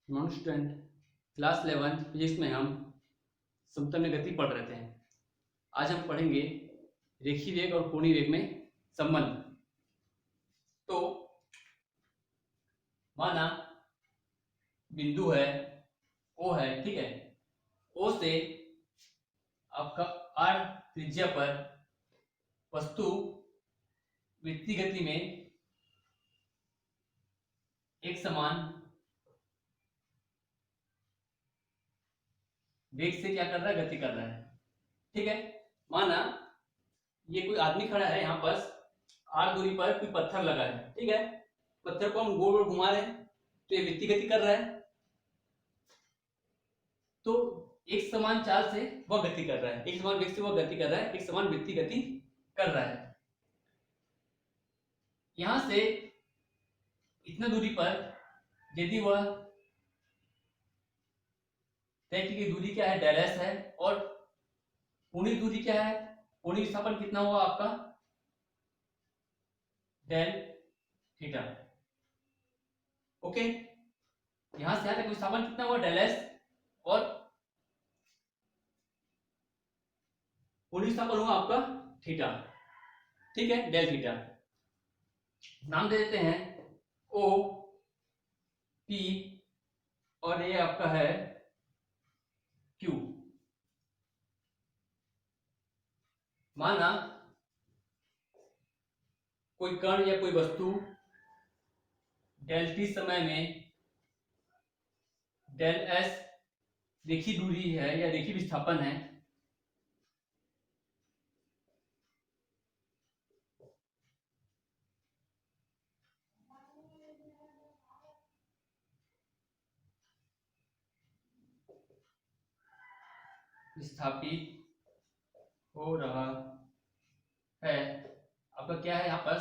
Non student, class 11 physics में हम समतल गति पढ़ रहे थे। आज हम पढ़ेंगे रेखीय वेग और कोणीय वेग में संबंध। तो माना बिंदु है ओ है, ठीक है। ओ से आपका r त्रिज्या पर वस्तु वृत्तीय गति में एक समान वेग से क्या कर रहा है, गति कर रहा है, ठीक है। माना ये कोई आदमी खड़ा है, यहाँ पर r दूरी पर कोई पत्थर लगा है, ठीक है। पत्थर को हम गोल गोल घुमा रहे हैं तो ये वृत्तीय गति कर रहा है, तो एक समान चाल से वह गति कर रहा है, एक समान वेग से वह गति कर रहा है, एक समान वृत्तीय गति कर रहा है। यहां से इतना दूरी पर यदि वह तय की गई दूरी क्या है, डेल एस है, और कोणीय दूरी क्या है, कोणीय विस्थापन कितना हुआ आपका, डेल थीटा। ओके, यहां से यहां तक विस्थापन कितना हुआ, डेल एस, और कोणीय विस्थापन हुआ आपका थीटा, ठीक है, डेल थीटा। नाम दे देते हैं ओ पी और ये आपका है क्यू। माना कोई कण या कोई वस्तु डेल टी समय में डेल एस रेखीय दूरी है या रेखीय विस्थापन है, विस्थापित हो रहा है। आपका क्या है, यहाँ पर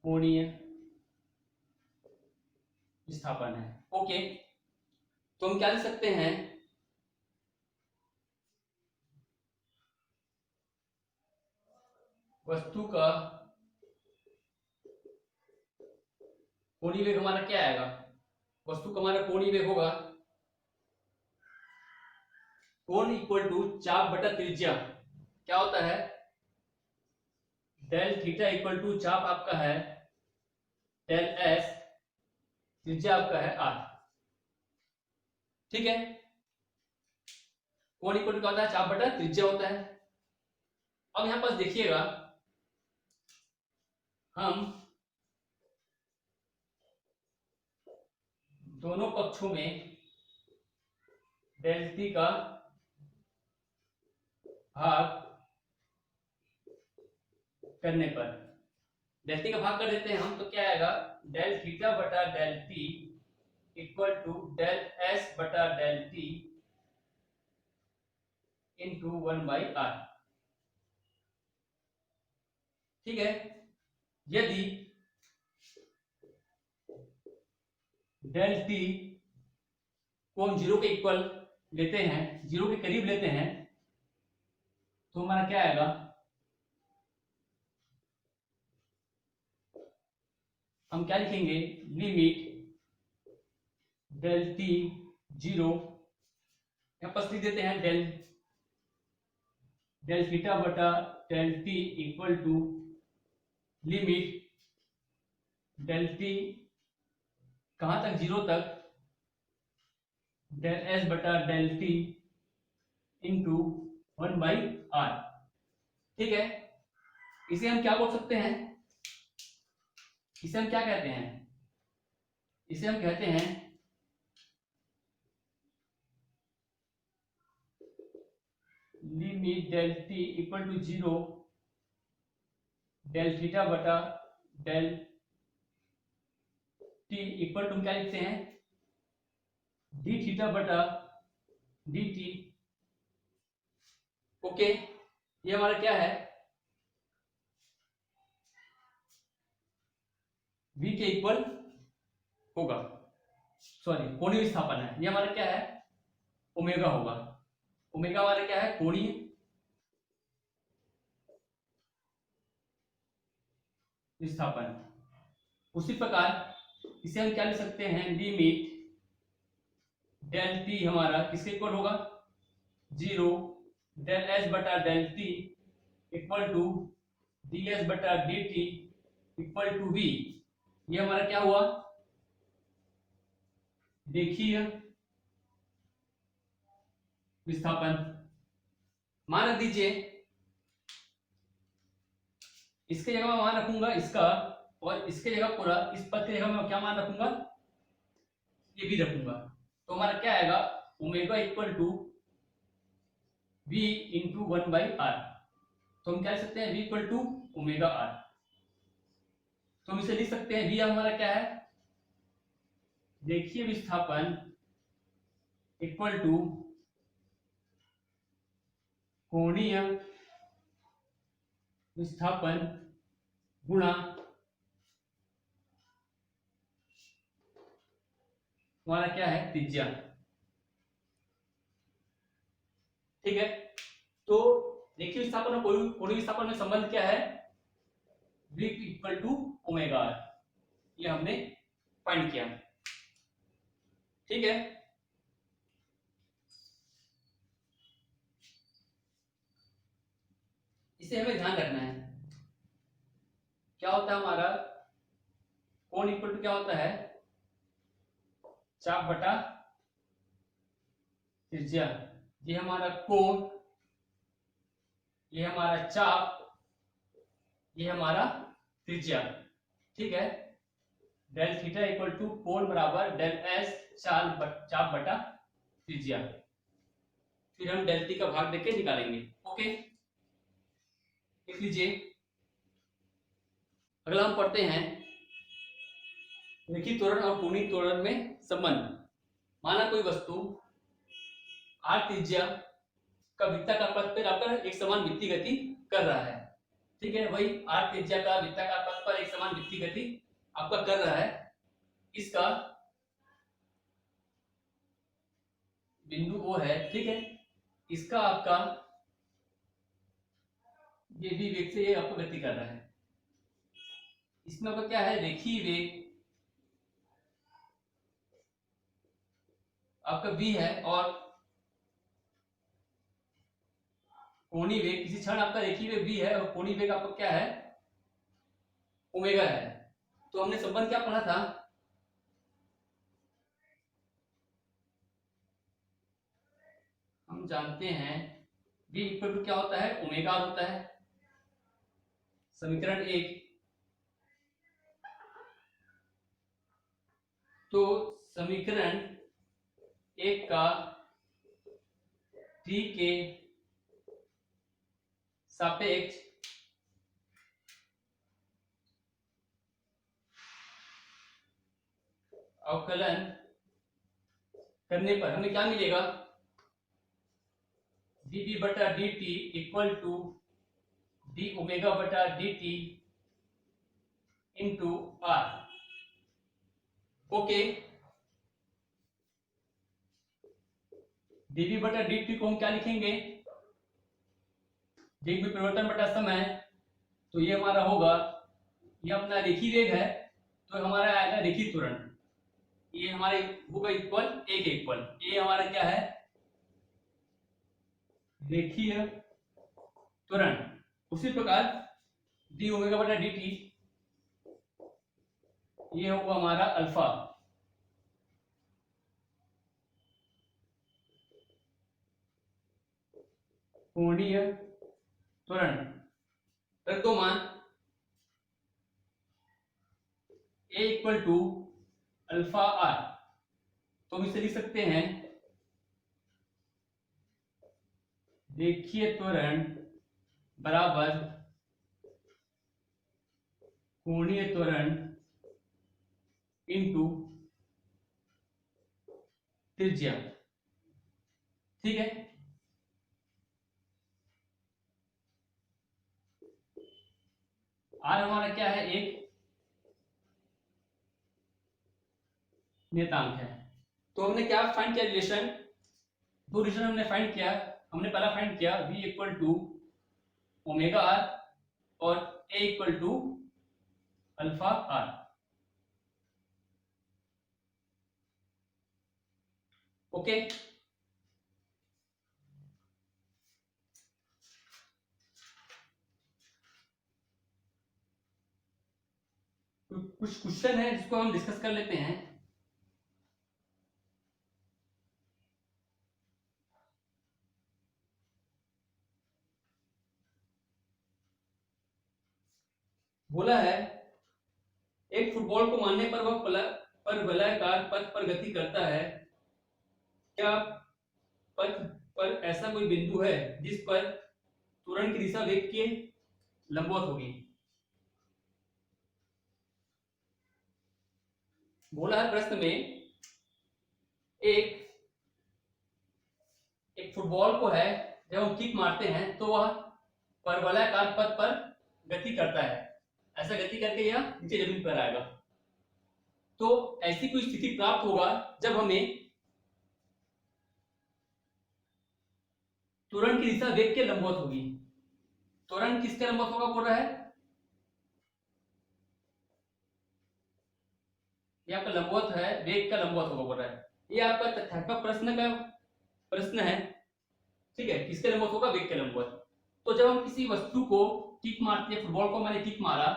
कोणीय विस्थापन है। ओके, तो हम क्या लिख सकते हैं, वस्तु का कोणीय वेग हमारा क्या आएगा, वस्तु का हमारा कोणीय वेग होगा कोण इक्वल टू चाप बटा त्रिज्या। क्या होता है, डेल थीटा इक्वल टू चाप आपका है डेल एस, त्रिज्या आपका है आर, ठीक है। कोण इक्वल टू क्या होता है, चाप बटा त्रिज्या होता है। अब यहां पर देखिएगा, हम दोनों पक्षों में डेल टी का भाग करने पर, डेल टी का भाग कर देते हैं हम, तो क्या आएगा, डेल थीटा बटा del T equal to del s बटा डेल टी इंटू 1/r, ठीक है। यदि डेल टी को हम जीरो के इक्वल लेते हैं, जीरो के करीब लेते हैं, तो हमारा क्या आएगा, हम क्या लिखेंगे, लिमिट डेल टी जीरो, यहां पर लिख देते हैं डेल डेल थीटा बटा del T equal to limit del t कहां तक, जीरो तक, डेल एस बटा डेल टी इंटू 1/r, ठीक है। इसे हम क्या बोल सकते हैं, इसे हम क्या कहते हैं, इसे हम कहते हैं limit del T equal to zero del theta बटा डेल टी इक्वल टू क्या लिखते हैं, डी थीटा बटा डी टी। ओके, ये हमारा क्या है, v के इक्वल होगा, सॉरी कोणीय विस्थापन है, ये हमारा क्या है, ओमेगा होगा। ओमेगा हमारा क्या है, कोणीय विस्थापन। उसी प्रकार इसे हम क्या लिख सकते हैं, लिमिट डेल टी हमारा किसके इक्वल होगा, 0 डेल एच बटा del T equal to D H बटा D T equal to V. ये हमारा क्या हुआ, देखिए विस्थापन। मान रख दीजिए इसके जगह मैं मान रखूंगा इसका, और इसके जगह पूरा इस पद की जगह मैं क्या मान रखूंगा, ये भी रखूंगा। तो हमारा क्या आएगा, omega equal to V into 1/r। तो हम क्या लिख सकते हैं, v equal to omega R. तो हम इसे लिख सकते हैं, v हमारा क्या है, देखिए विस्थापन इक्वल टू कोणीय विस्थापन गुणा हमारा क्या है, त्रिज्या। ठीक है, तो देखिए विस्थापन और कोणीय विस्थापन में संबंध क्या है, v equal to omega R. ये हमने फाइंड किया। ठीक है, इसे हमें ध्यान रखना है। क्या होता है हमारा कोण इक्वल टू क्या होता है, चाप बटा त्रिज्या। ये हमारा कोण, ये हमारा चाप, ये हमारा त्रिज्या। ठीक है, डेल थीटा इक्वल टू कोण बराबर डेल एस चाप बटा त्रिज्या। फिर हम डेल टी का भाग देके निकालेंगे। ओके, लिख लीजिए। अगला हम पढ़ते हैं रेखीय त्वरण और कोणीय त्वरण में संबंध। माना कोई वस्तु r त्रिज्या का वृत्ताकार पथ पर आकर एक समान वृत्तीय गति कर रहा है। ठीक है, वही r त्रिज्या का वृत्ताकार पथ पर एक समान वृत्तीय गति आपका कर रहा है। इसका बिंदु वो है। ठीक है, इसका आपका ये भी वेग से ये आपको गति कर रहा है। इसमें आपका क्या है, रेखीय वेग आपका v है और कोणीय वेग, किसी क्षण आपका रेखीय वेग v है और कोणीय वेग आपका क्या है, ओमेगा है। तो हमने संबंध क्या पढ़ा था, हम जानते हैं v इक्वल टू क्या होता है, ओमेगा होता है। समीकरण 1। तो समीकरण 1 का t के सापेक्ष अवकलन करने पर हमें क्या मिलेगा, dv बटा dt equal to D omega बटा dt into r। Okay, dv बटा dt को हम क्या लिखेंगे, वेग में परिवर्तन बटा समय। तो ये हमारा होगा, ये अपना रेखीय वेग है तो हमारा आएगा रेखीय त्वरण। ये हमारे होगा इक्वल a के इक्वल। ये हमारा क्या है, रेखीय त्वरण। उसी प्रकार डी ओमेगा बटा डी टी, ये होगा हमारा अल्फा। कोणीय त्वरण। रख दो मान, a equal to alpha R. तो हम इसे लिख सकते हैं, रेखीय त्वरण बराबर कोणीय त्वरण इंटू त्रिज्या। ठीक है, आर हमारा क्या है, एक नियतांक है। तो हमने क्या फाइंड किया, रिलेशन, दो रिलेशन हमने फाइंड किया। हमने पहला फाइंड किया v equal to omega R और a equal to alpha R. Okay, कुछ क्वेश्चन है जिसको हम डिस्कस कर लेते हैं। बोला है एक फुटबॉल को मारने पर वह पर वलयाकार पथ पर गति करता है, क्या पथ पर ऐसा कोई बिंदु है जिस पर त्वरण की दिशा वेग के लंबवत होगी। बोला है प्रश्न में एक फुटबॉल को है जब हम किक मारते हैं तो वह परवलयाकार पथ पर गति करता है, ऐसा गति करके यह नीचे जमीन पर आएगा। तो ऐसी कोई स्थिति प्राप्त होगा जब हमें त्वरण की दिशा वेग के लंबवत होगी। त्वरण किसके लंबवत होगा बोल रहा है, ये आपका लंबवत है, वेग का लंबवत होगा बोल रहा है। ये आपका तथ्यात्मक प्रश्न है, ठीक है, किसके लंबवत होगा, वेग के लंबवत। तो जब हम किसी वस्तु को किक मारते हैं, फुटबॉल को मैंने किक मारा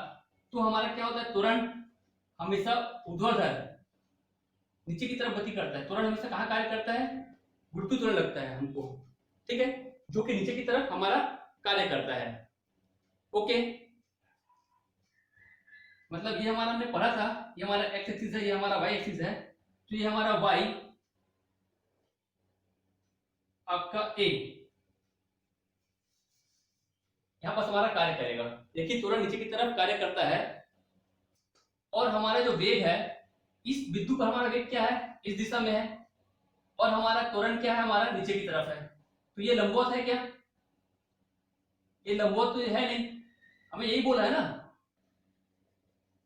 तो हमारा क्या होता है, त्वरण हमेशा ऊर्ध्वाधर नीचे की तरफ गति करता है। त्वरण हमेशा कहां कार्य करता है, गुरुत्व त्वरण लगता है हमको, ठीक है, जो कि नीचे की तरफ हमारा कार्य करता है। ओके, मतलब ये हमारा हमने पढ़ा था, ये हमारा एक्स एक्सिस है, ये हमारा वाई एक्सिस है। तो ये हमारा वाई आपका ए यहां पर हमारा कार्य करेगा। देखिए त्वरण नीचे की तरफ कार्य करता है और हमारा जो वेग है, इस बिंदु पर हमारा वेग क्या है, इस दिशा में है, और हमारा त्वरण क्या है, हमारा नीचे की तरफ है। तो ये लंबवत है क्या, ये लंबवत तो है नहीं, हमें यही बोला है ना,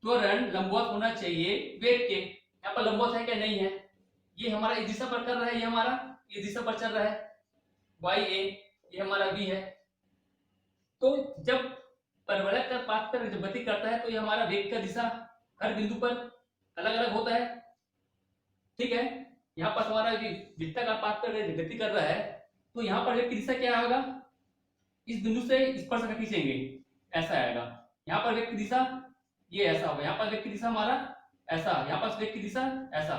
त्वरण लंबवत होना चाहिए वेग के। यहाँ पर लंबवत है क्या, नहीं है, ये हमारा इस दिशा पर कर रहा है, ये हमारा इस दिशा पर चल रहा है, वाई ए, ये हमारा बी है। तो जब परवलय का पाथ पर जब गति करता है तो ये हमारा वेग का दिशा हर बिंदु पर अलग अलग होता है, ठीक है। यहाँ पर हमारा वृत्ताकार पाथ पर गति कर रहा है तो यहाँ पर वेग की दिशा क्या होगा, इस बिंदु से स्पर्श करके खींचेंगे, ऐसा आएगा। यहाँ पर वेग की दिशा ये ऐसा होगा, यहाँ पर वेग की दिशा हमारा ऐसा, यहाँ पर वेग की दिशा ऐसा।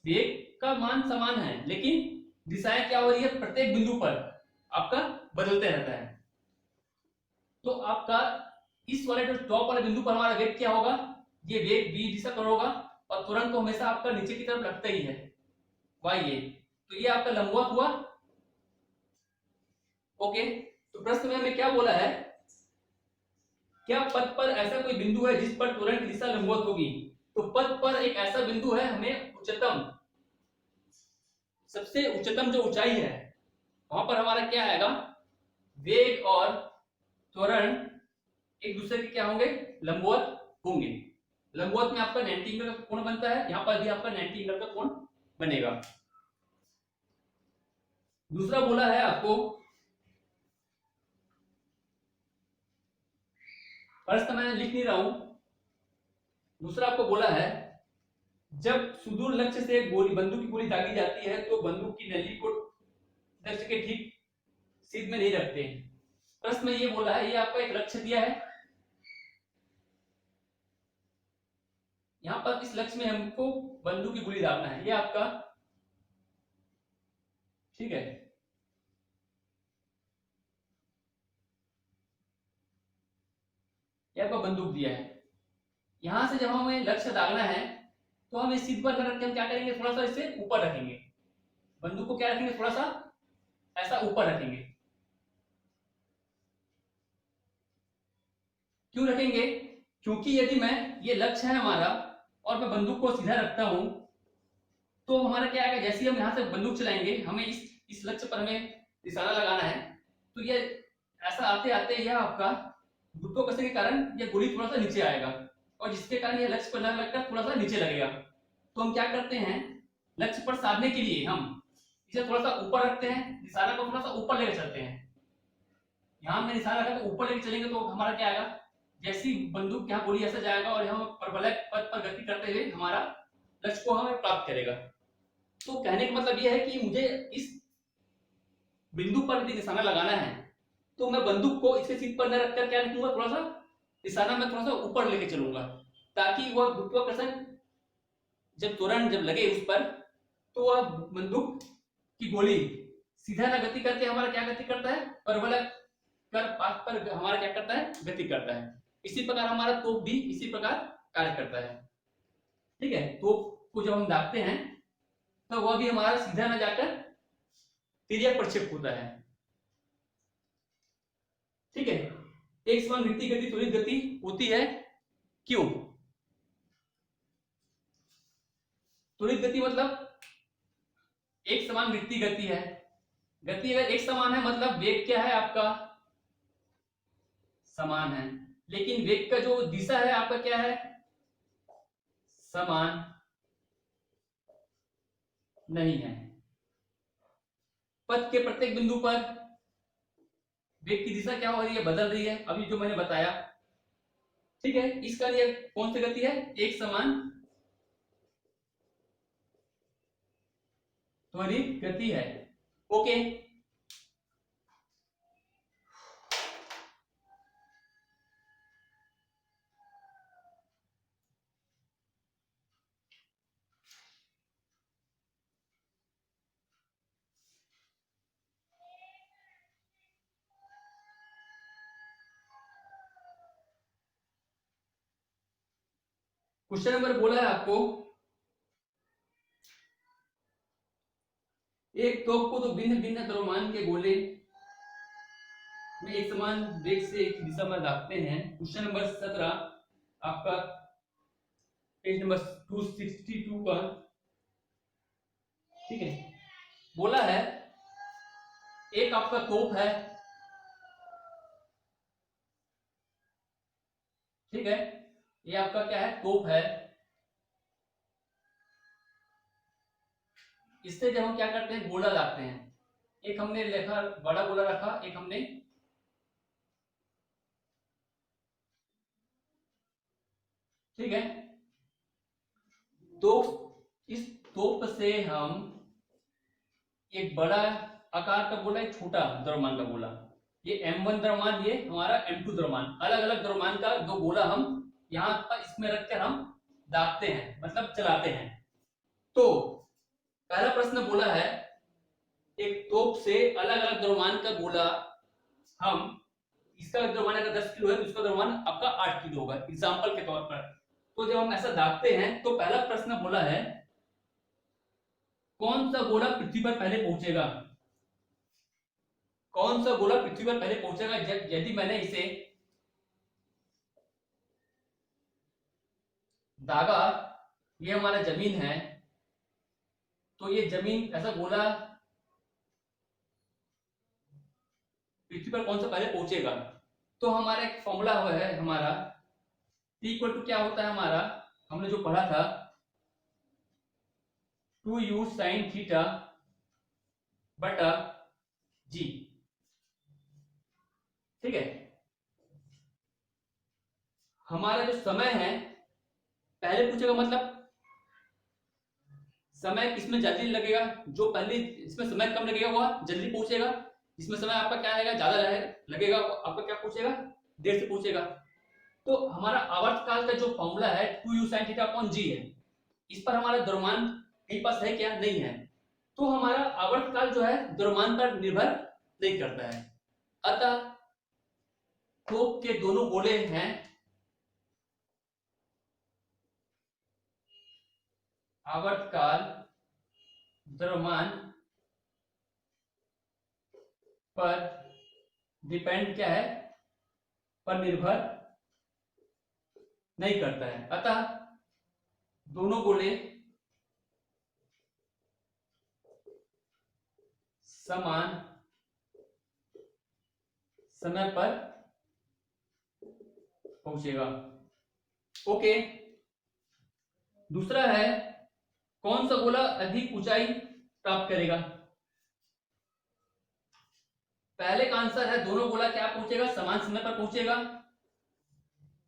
वेग का मान समान है लेकिन दिशाएं क्या हो रही है, प्रत्येक बिंदु पर आपका बदलते रहता है। तो आपका इस वाले जो टॉप वाले बिंदु पर हमारा वेग क्या होगा, ये वेग बी दिशा पर होगा और तुरंत तो हमेशा आपका नीचे की तरफ लगता ही है, वाई ए। तो ये आपका लंबवत हुआ। ओके, तो प्रश्न में हमें क्या बोला है, क्या पथ पर ऐसा कोई बिंदु है जिस पर त्वरण की दिशा लंबवत होगी। तो पथ पर एक ऐसा बिंदु है, हमें उच्चतम, सबसे उच्चतम जो ऊंचाई है वहां पर हमारा क्या आएगा, वेग और त्वरण एक दूसरे के क्या होंगे, लंबवत होंगे। लंबवत में आपका 90 एंगल का कोण बनता है, यहां पर भी आपका 90 एंगल का कोण बनेगा। दूसरा बोला है आपको, फर्स्ट मैंने लिख नहीं रहा हूं, दूसरा आपको बोला है जब सुदूर लक्ष्य से गोली, बंदूक की गोली दागी जाती है तो बंदूक की नली को लक्ष्य के ठीक सीध में नहीं रखते। प्रश्न में ये बोला है, ये आपका एक लक्ष्य दिया है, यहां पर इस लक्ष्य में हमको बंदूक की गोली दागना है, ये आपका, ठीक है। ये आपका बंदूक दिया है, यहां से जब हमें लक्ष्य दागना है तो हम इस सीध पर न रख के हम क्या करेंगे, थोड़ा सा इसे ऊपर रखेंगे, बंदूक को क्या रखेंगे, थोड़ा सा ऐसा ऊपर रखेंगे। क्यों रखेंगे, क्योंकि यदि मैं, ये लक्ष्य है हमारा और मैं बंदूक को सीधा रखता हूं तो हमारा क्या आएगा, जैसे ही हम यहां से बंदूक चलाएंगे, हमें इस लक्ष्य पर हमें निशाना लगाना है, तो ये ऐसा आते आते यह आपका गुरुत्वाकर्षण के कारण ये गोली थोड़ा सा नीचे आएगा और जिसके कारण ये लक्ष्य पर न लगकर थोड़ा सा नीचे लगेगा। तो हम क्या करते हैं, लक्ष्य पर साधने के लिए हम इसे थोड़ा सा ऊपर रखते हैं, निशाना को थोड़ा सा ऊपर लेकर चलते हैं। यहां हमने निशाना रखा तो ऊपर लेकर चलेंगे तो हमारा क्या आएगा, जैसी बंदूक यहाँ गोली ऐसा जाएगा और यहाँ परवलय पथ पर गति करते हुए हमारा लक्ष्य को हमें प्राप्त करेगा। तो कहने का मतलब यह है कि मुझे इस बिंदु पर यदि निशाना लगाना है तो मैं बंदूक को इसके सिर पर न रखकर क्या रखूंगा, थोड़ा सा निशाना मैं थोड़ा सा ऊपर लेके चलूंगा, ताकि वह गुरुत्वाकर्षण जब त्वरण जब लगे उस पर तो वह बंदूक की गोली सीधा ना गति करके हमारा क्या गति करता है, परवलय कर पाथ पर हमारा क्या करता है, गति करता है। इसी प्रकार हमारा तोप भी इसी प्रकार कार्य करता है। ठीक है, तोप को जब हम दागते हैं तो वह भी हमारा सीधा ना जाकर तिर्यक प्रक्षेप होता है। ठीक है, एक समान वृत्ति गति त्वरित गति होती है, क्यों? त्वरित गति मतलब एक समान वृत्ति गति है, गति अगर एक समान है मतलब वेग क्या है आपका, समान है, लेकिन वेग का जो दिशा है आपका क्या है, समान नहीं है। पथ के प्रत्येक बिंदु पर वेग की दिशा क्या हो रही है, बदल रही है, अभी जो मैंने बताया। ठीक है, इसका लिए कौन सी गति है, एक समान त्वरित गति है। ओके, क्वेश्चन नंबर बोला है आपको, एक तोप को तो भिन्न भिन्न द्रव्यमान के गोले में एक समान वेग से एक दिशा में दागते हैं। क्वेश्चन नंबर 17 आपका पेज नंबर 262 पर। ठीक है, बोला है एक आपका तोप है, ठीक है, ये आपका क्या है, तोप है। इससे जब हम क्या करते हैं, गोला दागते हैं, एक हमने लेखा बड़ा गोला रखा, एक हमने ठीक है, तो इस तोप से हम एक बड़ा आकार का गोला, एक छोटा द्रव्यमान का गोला, ये m1 द्रव्यमान, ये हमारा m2 द्रव्यमान, अलग अलग द्रव्यमान का दो गोला हम यहाँ पर इसमें रखकर हम दागते हैं, मतलब चलाते हैं। तो पहला प्रश्न बोला है एक तोप से अलग अलग द्रव्यमान का गोला, हम इसका द्रव्यमान अगर 10 किलो है तो इसका द्रव्यमान आपका 8 किलो होगा, एग्जाम्पल के तौर पर। तो जब हम ऐसा दागते हैं तो पहला प्रश्न बोला है कौन सा गोला पृथ्वी पर पहले पहुंचेगा, कौन सा गोला पृथ्वी पर पहले पहुंचेगा। यदि मैंने इसे दागा, ये हमारा जमीन है, तो ये जमीन ऐसा गोला पृथ्वी पर कौन सा पहले पहुंचेगा, तो हमारा एक फॉर्मूला है हमारा T इक्वल टू क्या होता है हमारा, हमने जो पढ़ा था 2u sin थीटा बटा g। ठीक है, हमारा जो समय है पहले पूछेगा, मतलब समय किसमें जल्दी लगेगा, जो पहले इसमें समय कम लगेगा वह जल्दी पहुंचेगा, इसमें समय आपका क्या आएगा, ज्यादा लगेगा, आपका क्या पूछेगा, देर से पूछेगा। तो हमारा आवर्त काल का जो फॉर्मूला है 2u sin theta upon g है, इस पर हमारा द्रव्यमान कहीं पास है क्या, नहीं है, तो हमारा आवर्त काल जो है द्रव्यमान पर निर्भर नहीं करता है। अतः थोक के दोनों गोले हैं, आवर्त काल द्रव्यमान पर डिपेंड क्या है, पर निर्भर नहीं करता है। अतः दोनों गोले समान समय पर पहुंचेगा। ओके, दूसरा है कौन सा गोला अधिक ऊंचाई प्राप्त करेगा। पहले का आंसर है दोनों गोला क्या पहुंचेगा, समान समय पर पहुंचेगा।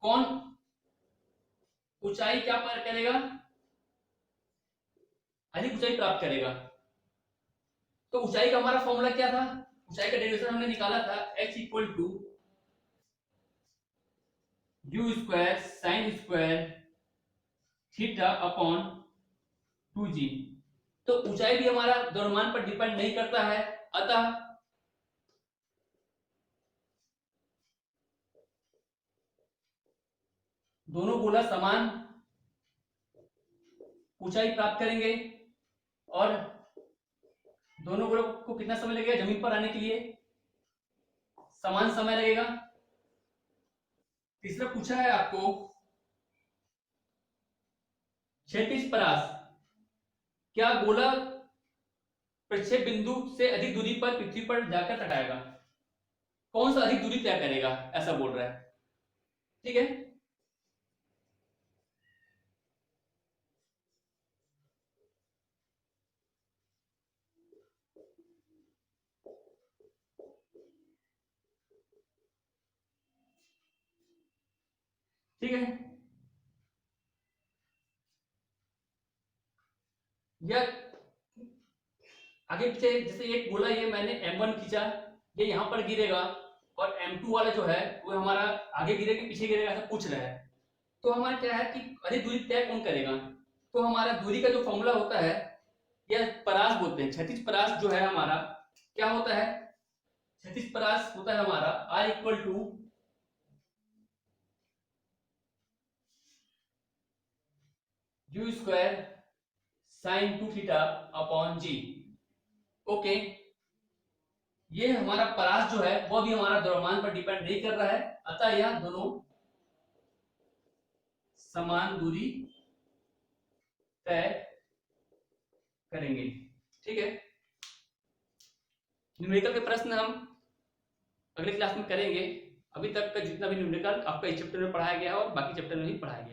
कौन ऊंचाई क्या पर करेगा, अधिक ऊंचाई प्राप्त करेगा। तो ऊंचाई का हमारा फॉर्मूला क्या था, ऊंचाई का डेरिवेशन हमने निकाला था h equal to U square sine square theta upon 2g। तो ऊंचाई भी हमारा द्रव्यमान पर डिपेंड नहीं करता है, अतः दोनों गोला समान ऊंचाई प्राप्त करेंगे और दोनों गोलों को कितना समय लगेगा जमीन पर आने के लिए, समान समय लगेगा। तीसरा पूछा है आपको क्षैतिज परास, क्या गोला प्रक्षेप बिंदु से अधिक दूरी पर पृथ्वी पर जाकर टकराएगा, कौन सा अधिक दूरी तय करेगा, ऐसा बोल रहा है। ठीक है, ठीक है, या आगे पीछे जैसे एक गोला ये मैंने m1 खींचा, ये यहां पर गिरेगा और m2 वाला जो है वो हमारा आगे गिरेगा पीछे गिरेगा, ऐसा पूछ रहा है। तो हमारा क्या है कि अधिक दूरी तय कौन करेगा, तो हमारा दूरी का जो फॉर्मूला होता है या परास बोलते हैं, क्षैतिज परास जो है हमारा क्या होता है, क्षैतिज परास होता है हमारा r equal to U square sine 2 theta upon G. Okay, ये हमारा परास जो है वो भी हमारा द्रव्यमान पर डिपेंड नहीं कर रहा है, अतः यह दोनों समान दूरी तय करेंगे। ठीक है, न्यूमेरिकल के प्रश्न हम अगले क्लास में करेंगे। अभी तक का जितना भी न्यूमेरिकल आपका इस चैप्टर में पढ़ाया गया है और बाकी चैप्टर में भी पढ़ाया गया है।